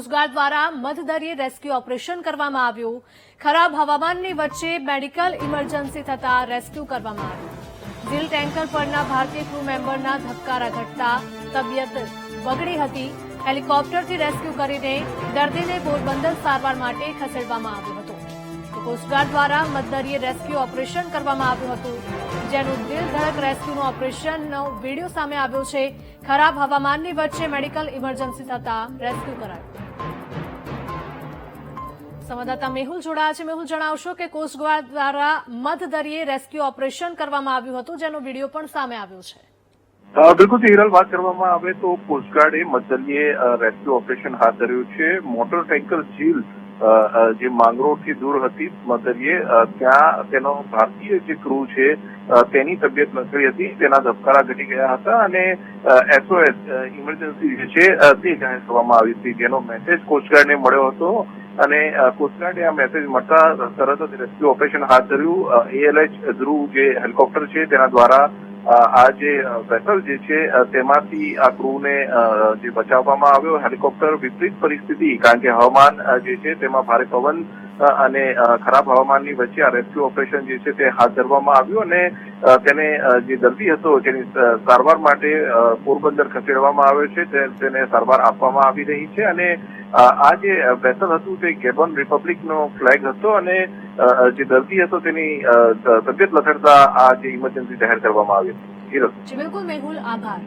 Coast guard દ્વારા મધદરિયે rescue operation કરવામાં આવ્યું. ખરાબ હવામાનની વચ્ચે મેડિકલ ઇમરજન્સી થતા રેસ્ક્યુ કરવામાં આવ્યું. ઝીલ ટેન્કર પરના ભારતીય ક્રૂ મેમ્બરના ધબકારા ઘટતા તબિયત બગડી હતી. હેલિકોપ્ટરથી રેસ્ક્યુ કરીને દર્દીને પોરબંદર સારવાર માટે ખસેડવામાં આવ્યું હતું. કોસ્ટગાર્ડ દ્વારા મધદરિયે રેસ્ક્યુ ઓપરેશન કરવામાં આવ્યું હતું, જેનું દિલ ધડક રેસ્ક્યુનું ઓપરેશનનો વિડીયો સામે આવ્યો છે. ખરાબ હવામાનની વચ્ચે મેડિકલ ઇમરજન્સી થતા રેસ્ક્યુ કરાયું. સંવાદદાતા મેહુલ જોડાયા છે. મેહુલ, જણાવશો કે કોસ્ટગાર્ડ દ્વારા મધદરિયે રેસ્ક્યુ ઓપરેશન કરવામાં આવ્યું હતું, જેનો વિડીયો પણ સામે આવ્યો છે. બિલકુલ હિરલ, વાત કરવામાં આવે તો કોસ્ટગાર્ડે મધદરિયે રેસ્ક્યુ ઓપરેશન હાથ ધર્યું છે. મોટર ટેન્કર ઝીલ જે માંગરોળથી દૂર હતી મધદરિયે, ત્યાં તેનો ભારતીય જે ક્રૂ છે તેની તબિયત લથડી હતી, તેના ધબકારા ઘટી ગયા હતા અને SOS ઇમરજન્સી જે છે તે જાહેર કરવામાં આવી હતી, જેનો મેસેજ કોસ્ટગાર્ડને મળ્યો હતો અને કોસ્ટગાર્ડે આ મેસેજ મળતા તરત જ રેસ્ક્યુ ઓપરેશન હાથ ધર્યું. ALH ધ્રુવ જે હેલિકોપ્ટર છે તેના દ્વારા આ જે વેસલ જે છે તેમાંથી આ ક્રૂને જે બચાવવામાં આવ્યો. હેલિકોપ્ટર વિપરીત પરિસ્થિતિ, કારણ કે હવામાન જે છે તેમાં ભારે પવન અને ખરાબ હવામાનની વચ્ચે આ રેસ્ક્યુ ઓપરેશન જે છે તે હાથ ધરવામાં આવ્યું અને તેને જે દર્દી હતો તેની સારવાર માટે પોરબંદર ખસેડવામાં આવ્યો છે. તેને સારવાર આપવામાં આવી રહી છે અને આ જે વેસલ હતું તે ગેબોન રિપબ્લિકનો ફ્લેગ હતો અને જે દર્દી હતો તેની તબિયત લથડતા આ જે ઇમરજન્સી જાહેર કરવામાં આવી હતી. બિલકુલ મેહુલ, આભાર.